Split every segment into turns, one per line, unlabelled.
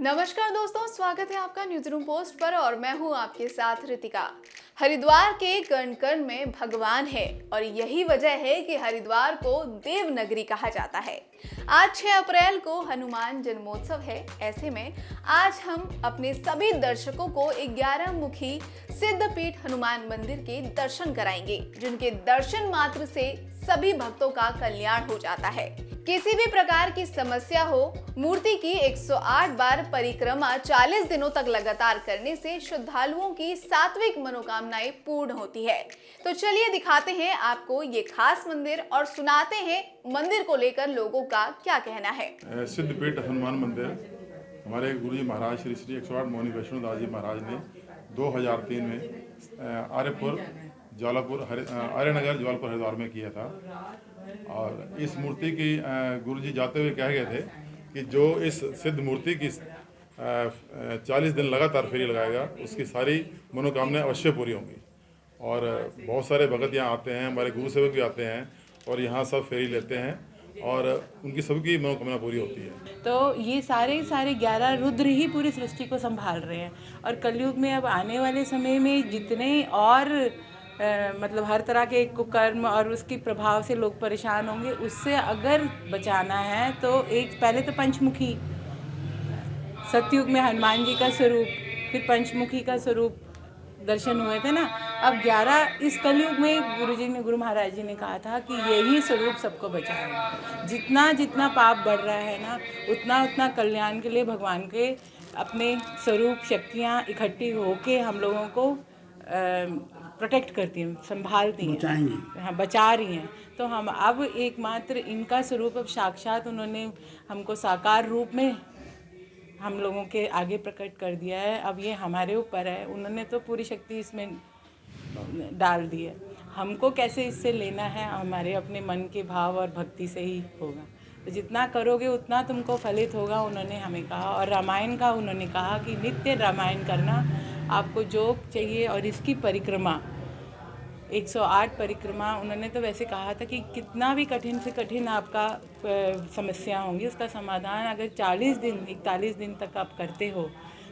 नमस्कार दोस्तों, स्वागत है आपका न्यूज रूम पोस्ट पर और मैं हूं आपके साथ रितिका। हरिद्वार के कण कण में भगवान है और यही वजह है कि हरिद्वार को देवनगरी कहा जाता है। आज 6 अप्रैल को हनुमान जन्मोत्सव है। ऐसे में आज हम अपने सभी दर्शकों को 11 मुखी सिद्धपीठ हनुमान मंदिर के दर्शन कराएंगे, जिनके दर्शन मात्र से सभी भक्तों का कल्याण हो जाता है। किसी भी प्रकार की समस्या हो, मूर्ति की 108 बार परिक्रमा 40 दिनों तक लगातार करने से श्रद्धालुओं की सात्विक मनोकामनाएं पूर्ण होती है। तो चलिए दिखाते हैं आपको ये खास मंदिर और सुनाते हैं मंदिर को लेकर लोगों का क्या कहना है।
सिद्धपीठ हनुमान मंदिर हमारे गुरु जी महाराज श्री श्री 108 मौनी वैष्णो दास जी महाराज ने 2003 में आर्यनगर ज्वालापुर हरिद्वार में किया था। और इस मूर्ति की गुरु जी जाते हुए कह गए थे कि जो इस सिद्ध मूर्ति की 40 दिन लगातार फेरी लगाएगा उसकी सारी मनोकामनाएं अवश्य पूरी होंगी। और बहुत सारे भगत यहाँ आते हैं, हमारे गुरु सेवक भी आते हैं और यहाँ सब फेरी लेते हैं और उनकी सबकी मनोकामना पूरी होती है।
तो ये सारे 11 रुद्र ही पूरी सृष्टि को संभाल रहे हैं। और कलयुग में अब आने वाले समय में जितने और मतलब हर तरह के कुकर्म और उसके प्रभाव से लोग परेशान होंगे, उससे अगर बचाना है तो एक पहले तो पंचमुखी सतयुग में हनुमान जी का स्वरूप, फिर पंचमुखी का स्वरूप दर्शन हुए थे ना। अब 11 इस कलयुग में गुरु महाराज जी ने कहा था कि यही स्वरूप सबको बचाएगा। जितना जितना पाप बढ़ रहा है ना, उतना उतना कल्याण के लिए भगवान के अपने स्वरूप शक्तियाँ इकट्ठी होके हम लोगों को प्रोटेक्ट करती हैं, संभालती हैं, हाँ बचा रही हैं। तो हम अब एकमात्र इनका स्वरूप अब साक्षात उन्होंने हमको साकार रूप में हम लोगों के आगे प्रकट कर दिया है। अब ये हमारे ऊपर है, उन्होंने तो पूरी शक्ति इसमें डाल दी है। हमको कैसे इससे लेना है, हमारे अपने मन के भाव और भक्ति से ही होगा। तो जितना करोगे उतना तुमको फलित होगा, उन्होंने हमें कहा। और रामायण का उन्होंने कहा कि नित्य रामायण करना आपको जो चाहिए। और इसकी परिक्रमा 108 परिक्रमा, उन्होंने तो वैसे कहा था कि कितना भी कठिन से कठिन आपका समस्या होंगी, उसका समाधान अगर 41 दिन तक आप करते हो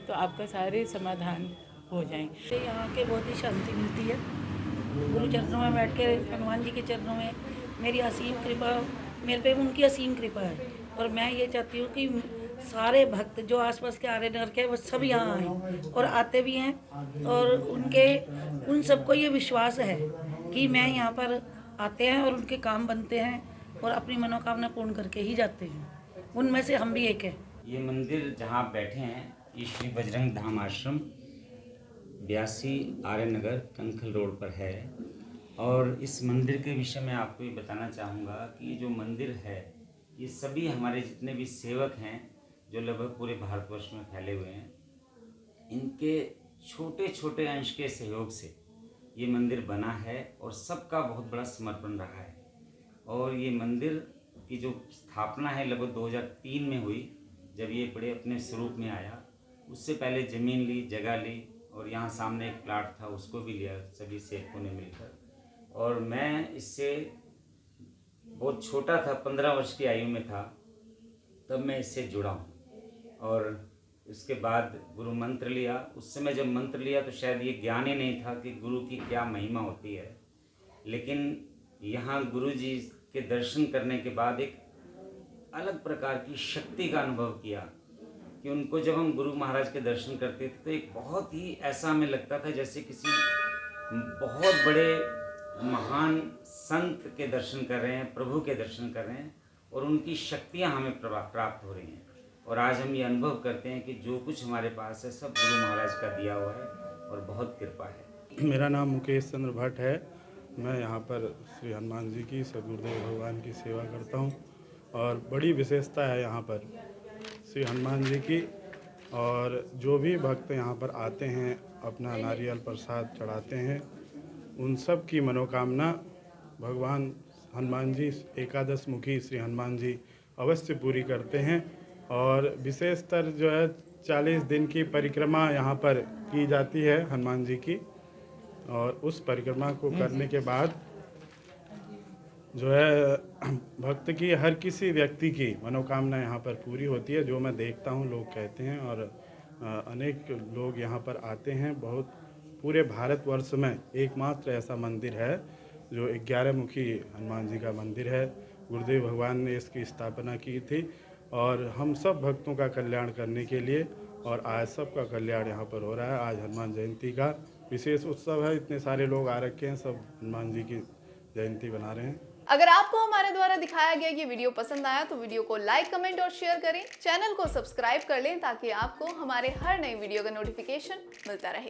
तो आपका सारे समाधान हो जाएंगे।
यहाँ के बहुत ही शांति मिलती है। गुरु चरणों में बैठ के, हनुमान जी के चरणों में मेरी असीम कृपा, मेरे पे उनकी असीम कृपा है। और मैं ये चाहती हूँ कि सारे भक्त जो आसपास के आर्यनगर के वो सब यहाँ आए और आते भी हैं। और उन सबको ये विश्वास है कि मैं यहाँ पर आते हैं और उनके काम बनते हैं और अपनी मनोकामना पूर्ण करके ही जाते हैं। उनमें से हम भी एक हैं।
ये मंदिर जहाँ आप बैठे हैं, ये श्री बजरंग धाम आश्रम 82 आर्यनगर कंखल रोड पर है। और इस मंदिर के विषय में आपको ये बताना चाहूँगा कि ये जो मंदिर है, ये सभी हमारे जितने भी सेवक हैं जो लगभग पूरे भारतवर्ष में फैले हुए हैं, इनके छोटे छोटे अंश के सहयोग से ये मंदिर बना है और सबका बहुत बड़ा समर्पण रहा है। और ये मंदिर की जो स्थापना है लगभग 2003 में हुई, जब ये बड़े अपने स्वरूप में आया। उससे पहले ज़मीन ली, जगह ली और यहाँ सामने एक प्लाट था, उसको भी लिया सभी सेवकों ने मिलकर। और मैं इससे बहुत छोटा था, 15 वर्ष की आयु में था, तब मैं इससे जुड़ा हूँ। और उसके बाद गुरु मंत्र लिया। उस समय जब मंत्र लिया तो शायद ये ज्ञान ही नहीं था कि गुरु की क्या महिमा होती है। लेकिन यहाँ गुरु जी के दर्शन करने के बाद एक अलग प्रकार की शक्ति का अनुभव किया कि उनको जब हम गुरु महाराज के दर्शन करते थे तो एक बहुत ही ऐसा हमें लगता था जैसे किसी बहुत बड़े महान संत के दर्शन कर रहे हैं, प्रभु के दर्शन कर रहे हैं और उनकी शक्तियाँ हमें प्राप्त हो रही हैं। और आज हम ये अनुभव करते हैं कि जो कुछ हमारे पास है सब गुरु महाराज का दिया हुआ है और बहुत कृपा है।
मेरा नाम मुकेश चंद्र भट्ट है। मैं यहाँ पर श्री हनुमान जी की, सदगुरुदेव भगवान की सेवा करता हूँ। और बड़ी विशेषता है यहाँ पर श्री हनुमान जी की। और जो भी भक्त यहाँ पर आते हैं, अपना नारियल प्रसाद चढ़ाते हैं, उन सब की मनोकामना भगवान हनुमान जी, एकादश मुखी श्री हनुमान जी अवश्य पूरी करते हैं। और विशेषतर जो है 40 दिन की परिक्रमा यहाँ पर की जाती है हनुमान जी की। और उस परिक्रमा को करने के बाद जो है भक्त की हर किसी व्यक्ति की मनोकामना यहाँ पर पूरी होती है, जो मैं देखता हूँ लोग कहते हैं। और अनेक लोग यहाँ पर आते हैं। बहुत पूरे भारतवर्ष में एकमात्र ऐसा मंदिर है जो 11 मुखी हनुमान जी का मंदिर है। गुरुदेव भगवान ने इसकी स्थापना की थी और हम सब भक्तों का कल्याण करने के लिए, और आज सबका कल्याण यहाँ पर हो रहा है। आज हनुमान जयंती का विशेष उत्सव है, इतने सारे लोग आ रखे हैं, सब हनुमान जी की जयंती बना रहे हैं।
अगर आपको हमारे द्वारा दिखाया गया ये वीडियो पसंद आया तो वीडियो को लाइक, कमेंट और शेयर करें। चैनल को सब्सक्राइब कर लें ताकि आपको हमारे हर नए वीडियो का नोटिफिकेशन मिलता रहे।